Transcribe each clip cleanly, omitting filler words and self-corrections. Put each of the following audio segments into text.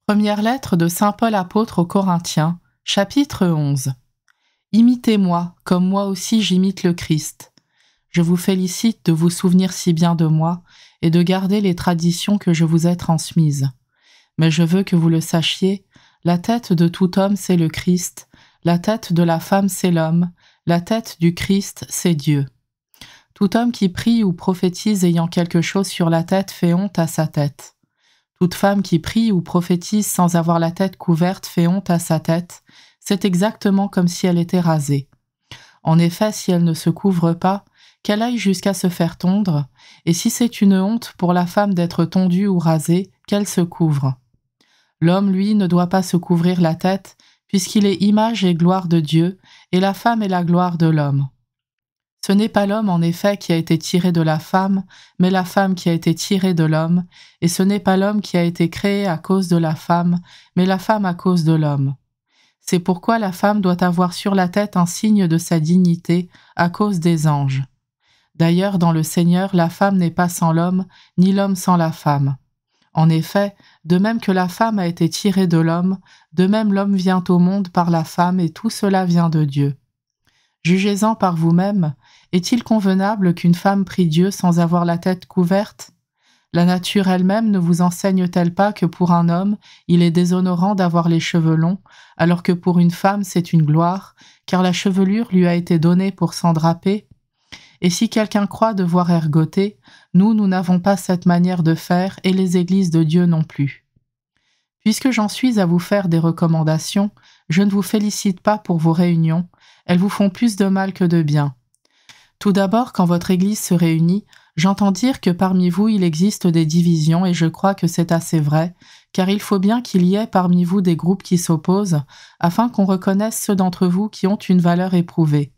Première lettre de saint Paul apôtre aux Corinthiens, chapitre 11. Imitez-moi, comme moi aussi j'imite le Christ. Je vous félicite de vous souvenir si bien de moi et de garder les traditions que je vous ai transmises. Mais je veux que vous le sachiez, la tête de tout homme c'est le Christ, la tête de la femme c'est l'homme, la tête du Christ c'est Dieu. Tout homme qui prie ou prophétise ayant quelque chose sur la tête fait honte à sa tête. Toute femme qui prie ou prophétise sans avoir la tête couverte fait honte à sa tête, c'est exactement comme si elle était rasée. En effet, si elle ne se couvre pas, qu'elle aille jusqu'à se faire tondre, et si c'est une honte pour la femme d'être tondue ou rasée, qu'elle se couvre. L'homme, lui, ne doit pas se couvrir la tête, puisqu'il est image et gloire de Dieu, et la femme est la gloire de l'homme. Ce n'est pas l'homme en effet qui a été tiré de la femme, mais la femme qui a été tirée de l'homme, et ce n'est pas l'homme qui a été créé à cause de la femme, mais la femme à cause de l'homme. C'est pourquoi la femme doit avoir sur la tête un signe de sa dignité à cause des anges. D'ailleurs, dans le Seigneur, la femme n'est pas sans l'homme, ni l'homme sans la femme. En effet, de même que la femme a été tirée de l'homme, de même l'homme vient au monde par la femme, et tout cela vient de Dieu. Jugez-en par vous-même, est-il convenable qu'une femme prie Dieu sans avoir la tête couverte? La nature elle-même ne vous enseigne-t-elle pas que pour un homme, il est déshonorant d'avoir les cheveux longs, alors que pour une femme c'est une gloire, car la chevelure lui a été donnée pour s'en draper? Et si quelqu'un croit devoir ergoter, nous n'avons pas cette manière de faire, et les églises de Dieu non plus. Puisque j'en suis à vous faire des recommandations, je ne vous félicite pas pour vos réunions, elles vous font plus de mal que de bien. Tout d'abord, quand votre Église se réunit, j'entends dire que parmi vous il existe des divisions et je crois que c'est assez vrai, car il faut bien qu'il y ait parmi vous des groupes qui s'opposent, afin qu'on reconnaisse ceux d'entre vous qui ont une valeur éprouvée.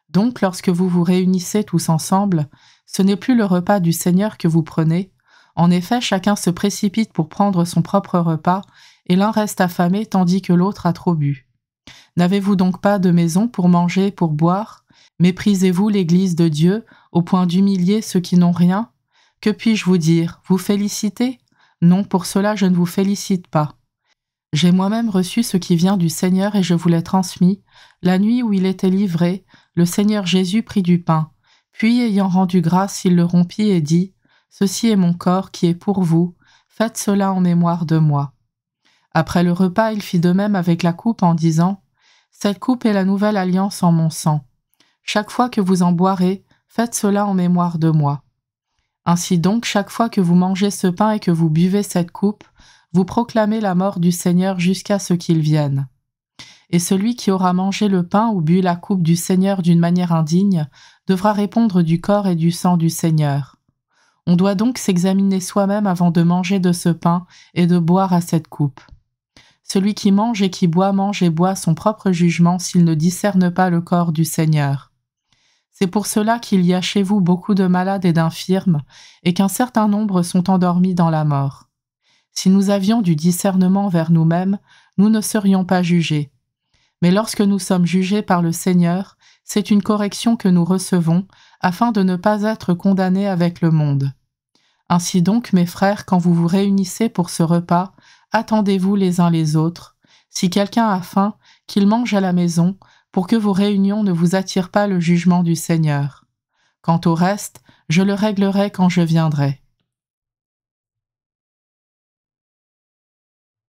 Donc, lorsque vous vous réunissez tous ensemble, ce n'est plus le repas du Seigneur que vous prenez. En effet, chacun se précipite pour prendre son propre repas, et l'un reste affamé tandis que l'autre a trop bu. N'avez-vous donc pas de maison pour manger et pour boire? Méprisez-vous l'Église de Dieu au point d'humilier ceux qui n'ont rien? Que puis-je vous dire? Vous féliciter? Non, pour cela je ne vous félicite pas. J'ai moi-même reçu ce qui vient du Seigneur et je vous l'ai transmis. La nuit où il était livré, le Seigneur Jésus prit du pain. Puis, ayant rendu grâce, il le rompit et dit : « Ceci est mon corps qui est pour vous. Faites cela en mémoire de moi. » Après le repas, il fit de même avec la coupe en disant : « Cette coupe est la nouvelle alliance en mon sang. Chaque fois que vous en boirez, faites cela en mémoire de moi. Ainsi donc, chaque fois que vous mangez ce pain et que vous buvez cette coupe, vous proclamez la mort du Seigneur jusqu'à ce qu'il vienne. Et celui qui aura mangé le pain ou bu la coupe du Seigneur d'une manière indigne devra répondre du corps et du sang du Seigneur. On doit donc s'examiner soi-même avant de manger de ce pain et de boire à cette coupe. Celui qui mange et qui boit mange et boit son propre jugement s'il ne discerne pas le corps du Seigneur. C'est pour cela qu'il y a chez vous beaucoup de malades et d'infirmes, et qu'un certain nombre sont endormis dans la mort. Si nous avions du discernement vers nous-mêmes, nous ne serions pas jugés. Mais lorsque nous sommes jugés par le Seigneur, c'est une correction que nous recevons, afin de ne pas être condamnés avec le monde. Ainsi donc, mes frères, quand vous vous réunissez pour ce repas, attendez-vous les uns les autres. Si quelqu'un a faim, qu'il mange à la maison, pour que vos réunions ne vous attirent pas le jugement du Seigneur. Quant au reste, je le réglerai quand je viendrai.